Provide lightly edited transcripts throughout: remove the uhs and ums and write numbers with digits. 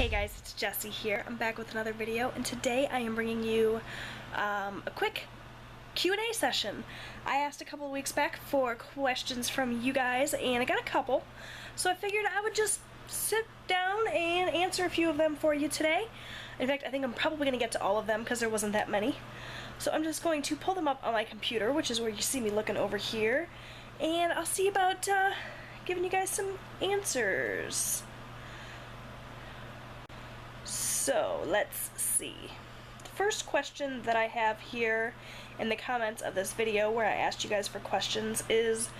Hey guys, it's Jessie here. I'm back with another video, and today I am bringing you a quick Q&A session. I asked a couple of weeks back for questions from you guys, and I got a couple, so I figured I would just sit down and answer a few of them for you today. In fact, I think I'm probably going to get to all of them because there wasn't that many. So I'm just going to pull them up on my computer, which is where you see me looking over here, and I'll see about giving you guys some answers. So, let's see. The first question that I have here in the comments of this video where I asked you guys for questions is,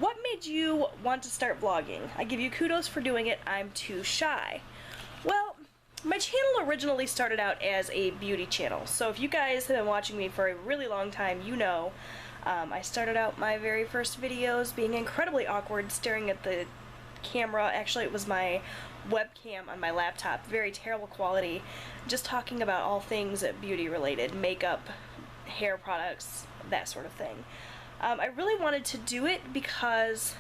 what made you want to start vlogging? I give you kudos for doing it, I'm too shy. Well, my channel originally started out as a beauty channel, so if you guys have been watching me for a really long time, you know I started out my very first videos being incredibly awkward, staring at the camera. Actually, it was my webcam on my laptop, very terrible quality, just talking about all things beauty related, makeup, hair products, that sort of thing. I really wanted to do it because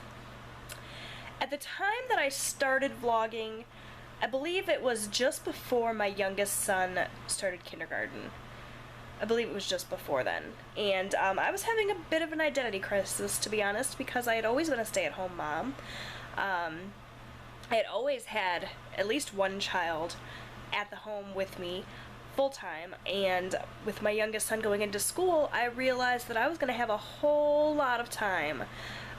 at the time that I started vlogging, I believe it was just before my youngest son started kindergarten. I believe it was just before then. And I was having a bit of an identity crisis, to be honest, because I had always been a stay-at-home mom. I had always had at least one child at the home with me full-time, and with my youngest son going into school, I realized that I was going to have a whole lot of time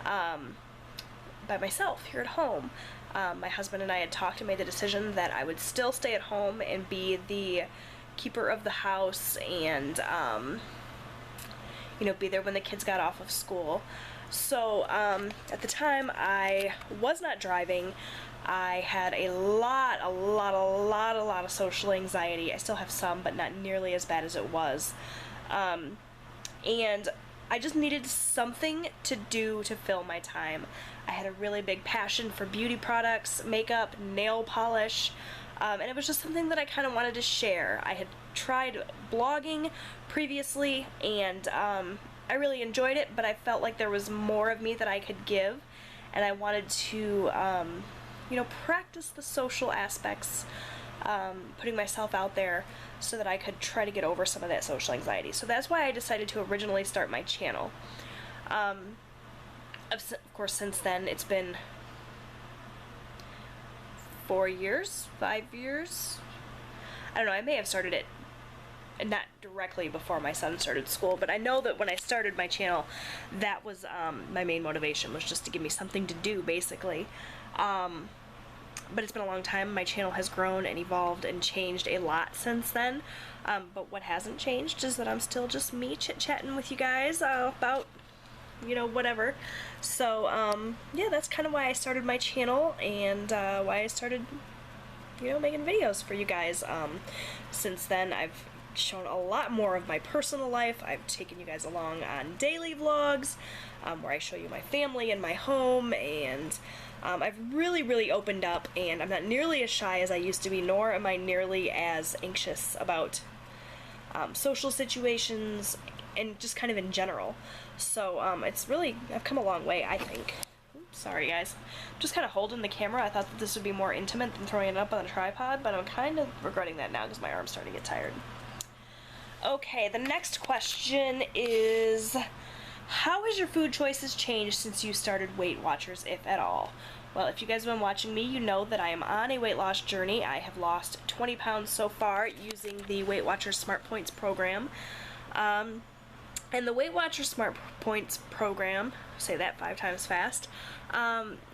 by myself here at home. My husband and I had talked and made the decision that I would still stay at home and be the keeper of the house and you know, be there when the kids got off of school. So at the time I was not driving. I had a lot of social anxiety. I still have some, but not nearly as bad as it was. And I just needed something to do to fill my time. I had a really big passion for beauty products, makeup, nail polish, and it was just something that I kind of wanted to share. I had tried blogging previously, and I really enjoyed it, but I felt like there was more of me that I could give, and I wanted to you know, practice the social aspects, putting myself out there so that I could try to get over some of that social anxiety. So that's why I decided to originally start my channel. Of course, since then, it's been 4 years, 5 years. I don't know, I may have started it not directly before my son started school, but I know that when I started my channel, that was my main motivation, was just to give me something to do, basically. But it's been a long time. My channel has grown and evolved and changed a lot since then. But what hasn't changed is that I'm still just me chit-chatting with you guys about, you know, whatever. So, yeah, that's kind of why I started my channel, and why I started, you know, making videos for you guys. Since then, I've shown a lot more of my personal life. I've taken you guys along on daily vlogs, where I show you my family and my home, and I've really opened up, and I'm not nearly as shy as I used to be, nor am I nearly as anxious about social situations and just kind of in general. So it's really, I've come a long way, I think. Oops, sorry guys. I'm just kind of holding the camera. I thought that this would be more intimate than throwing it up on a tripod, but I'm kind of regretting that now because my arm's starting to get tired. Okay, the next question is, how has your food choices changed since you started Weight Watchers, if at all? Well, if you guys have been watching me, you know that I am on a weight loss journey. I have lost 20 pounds so far using the Weight Watchers Smart Points program. And the Weight Watchers Smart Points program, say that 5 times fast,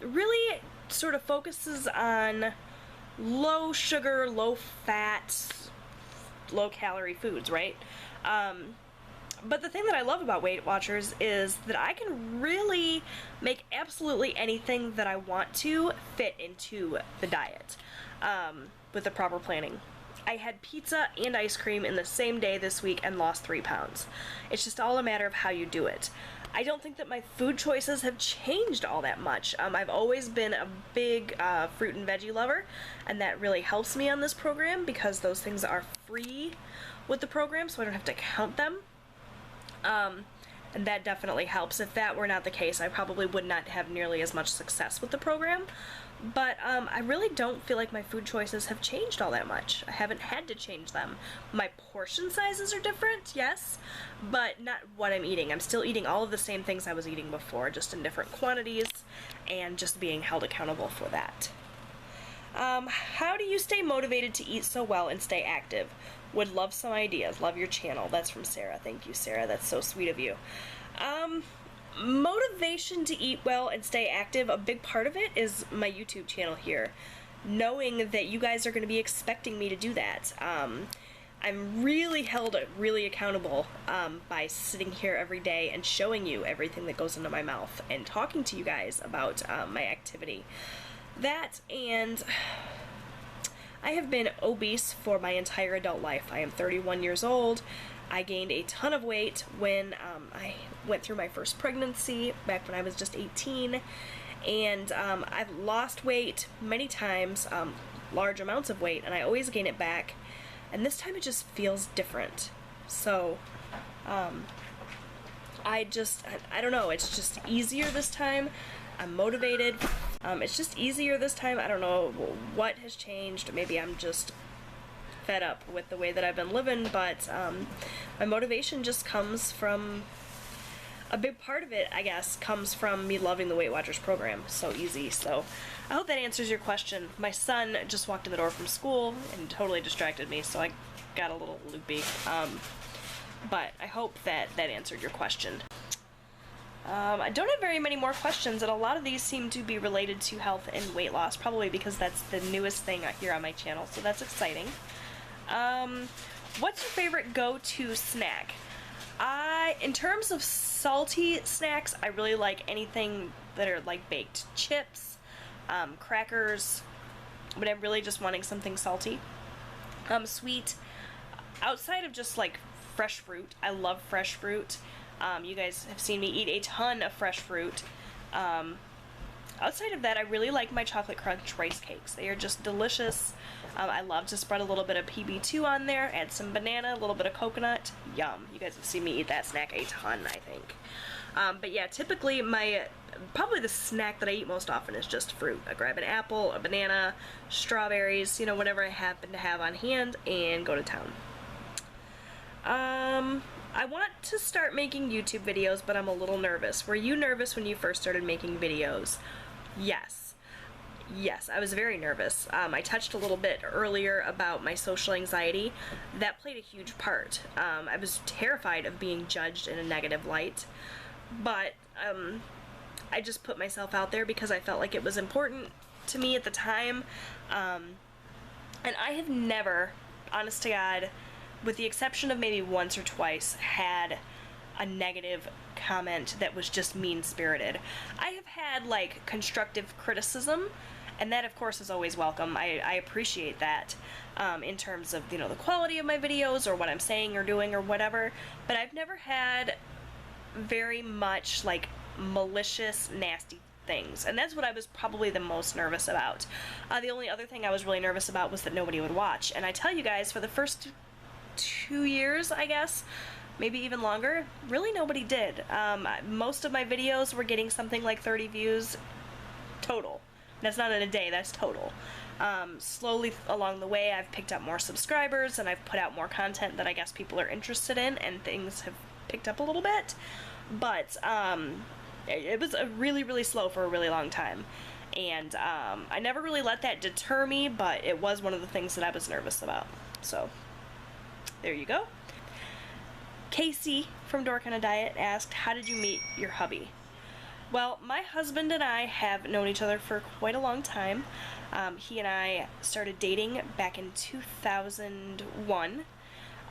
really sort of focuses on low sugar, low fat, low calorie foods, right? But the thing that I love about Weight Watchers is that I can really make absolutely anything that I want to fit into the diet with the proper planning. I had pizza and ice cream in the same day this week and lost 3 pounds. It's just all a matter of how you do it. I don't think that my food choices have changed all that much. I've always been a big fruit and veggie lover, and that really helps me on this program because those things are free with the program, so I don't have to count them. and that definitely helps. If that were not the case, I probably would not have nearly as much success with the program. But I really don't feel like my food choices have changed all that much. I haven't had to change them. My portion sizes are different, yes, but not what I'm eating. I'm still eating all of the same things I was eating before, just in different quantities, and just being held accountable for that. How do you stay motivated to eat so well and stay active? Would love some ideas. Love your channel. That's from Sarah. Thank you, Sarah. That's so sweet of you. Motivation to eat well and stay active, a big part of it is my YouTube channel here. Knowing that you guys are going to be expecting me to do that. I'm really held really accountable by sitting here every day and showing you everything that goes into my mouth and talking to you guys about my activity. That, and I have been obese for my entire adult life. I am 31 years old. I gained a ton of weight when I went through my first pregnancy, back when I was just 18, and I've lost weight many times, large amounts of weight, and I always gain it back, and this time it just feels different. So, I don't know, it's just easier this time. I'm motivated. It's just easier this time. I don't know what has changed. Maybe I'm just fed up with the way that I've been living, but my motivation just comes from, a big part of it, I guess, comes from me loving the Weight Watchers program. So easy. So I hope that answers your question. My son just walked in the door from school and totally distracted me, so I got a little loopy. But I hope that answered your question. I don't have very many more questions, and a lot of these seem to be related to health and weight loss, probably because that's the newest thing here on my channel, so that's exciting. What's your favorite go-to snack? In terms of salty snacks, I really like anything that are like baked chips, crackers, but I'm really just wanting something salty. Sweet, outside of just like fresh fruit, I love fresh fruit. You guys have seen me eat a ton of fresh fruit. Outside of that, I really like my chocolate crunch rice cakes. They are just delicious. I love to spread a little bit of PB2 on there, add some banana, a little bit of coconut. Yum. You guys have seen me eat that snack a ton, I think. But yeah, typically probably the snack that I eat most often is just fruit. I grab an apple, a banana, strawberries, whatever I happen to have on hand, and go to town. I want to start making YouTube videos, but I'm a little nervous. Were you nervous when you first started making videos? Yes. Yes, I was very nervous. I touched a little bit earlier about my social anxiety. That played a huge part. I was terrified of being judged in a negative light, but I just put myself out there because I felt like it was important to me at the time. And I have never, honest to God, with the exception of maybe once or twice, had a negative comment that was just mean-spirited. I have had, like, constructive criticism, and that, of course, is always welcome. I appreciate that in terms of, the quality of my videos or what I'm saying or doing or whatever, but I've never had very much, like, malicious, nasty things, and that's what I was probably the most nervous about. The only other thing I was really nervous about was that nobody would watch, and I tell you guys, for the first 2 years, I guess, maybe even longer, really nobody did. Most of my videos were getting something like 30 views total. That's not in a day, that's total. Slowly along the way, I've picked up more subscribers, and I've put out more content that I guess people are interested in, and things have picked up a little bit. But it was really, really slow for a really long time. And I never really let that deter me, but it was one of the things that I was nervous about. So there you go. Casey from Dork on a Diet asked, how did you meet your hubby? Well, my husband and I have known each other for quite a long time. He and I started dating back in 2001,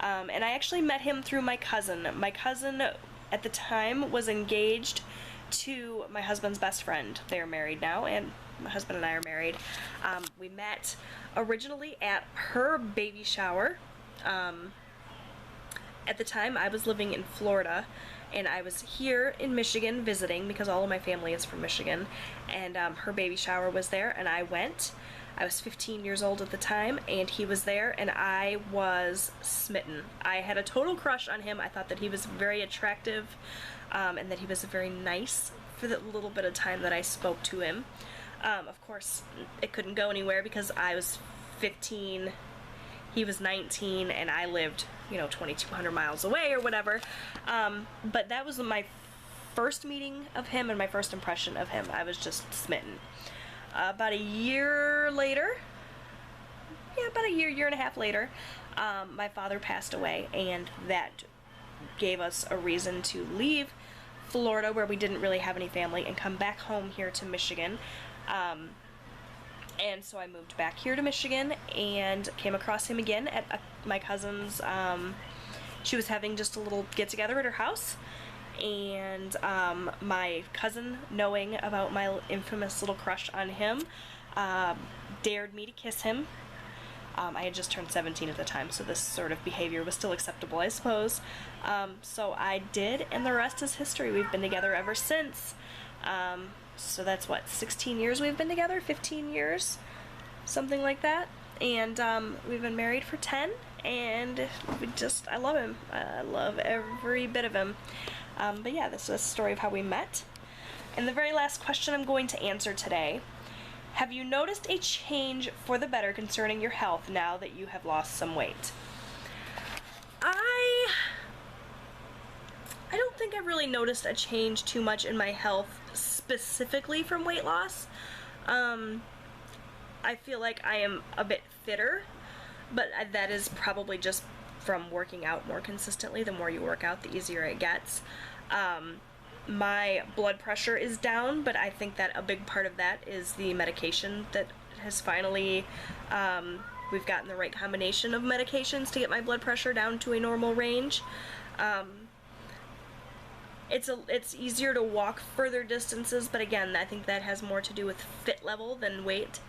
and I actually met him through my cousin. My cousin at the time was engaged to my husband's best friend. They are married now, and my husband and I are married. We met originally at her baby shower. At the time, I was living in Florida, and I was here in Michigan visiting because all of my family is from Michigan, and her baby shower was there, and I went. I was 15 years old at the time, and he was there, and I was smitten. I had a total crush on him. I thought that he was very attractive, and that he was very nice for the little bit of time that I spoke to him. Of course, it couldn't go anywhere because I was 15, he was 19, and I lived, 2,200 miles away or whatever. But that was my first meeting of him and my first impression of him. I was just smitten. About a year later, about a year and a half later, my father passed away, and that gave us a reason to leave Florida, where we didn't really have any family, and come back home here to Michigan. And so I moved back here to Michigan and came across him again at my cousin's. She was having just a little get-together at her house, and my cousin, knowing about my infamous little crush on him, dared me to kiss him. I had just turned 17 at the time, so this sort of behavior was still acceptable, I suppose. So I did, and the rest is history. We've been together ever since. So that's 16 years we've been together? 15 years? Something like that. And we've been married for 10, and I love him. I love every bit of him. But yeah, this is a story of how we met. And the very last question I'm going to answer today: have you noticed a change for the better concerning your health now that you have lost some weight? I don't think I've really noticed a change too much in my health specifically from weight loss. I feel like I am a bit fitter, but that is probably just from working out more consistently. The more you work out, the easier it gets. My blood pressure is down, but I think that a big part of that is the medication that has finally, we've gotten the right combination of medications to get my blood pressure down to a normal range. It's easier to walk further distances, but again, I think that has more to do with fit level than weight.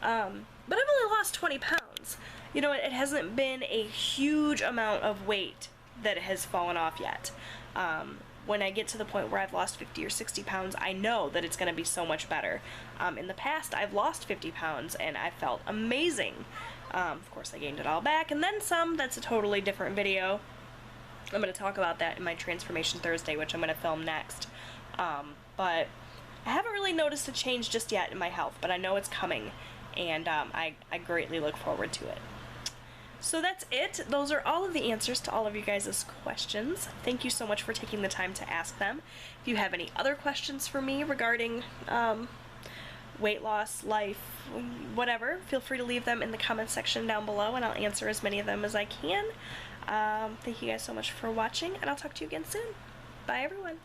But I've only lost 20 pounds. It hasn't been a huge amount of weight that has fallen off yet. When I get to the point where I've lost 50 or 60 pounds, I know that it's going to be so much better. In the past, I've lost 50 pounds, and I felt amazing. Of course, I gained it all back, and then some. That's a totally different video. I'm going to talk about that in my Transformation Thursday, which I'm going to film next. But I haven't really noticed a change just yet in my health, but I know it's coming, and I greatly look forward to it. So that's it. Those are all of the answers to all of you guys' questions. Thank you so much for taking the time to ask them. If you have any other questions for me regarding weight loss, life, whatever, feel free to leave them in the comment section down below, and I'll answer as many of them as I can. Thank you guys so much for watching, and I'll talk to you again soon. Bye, everyone.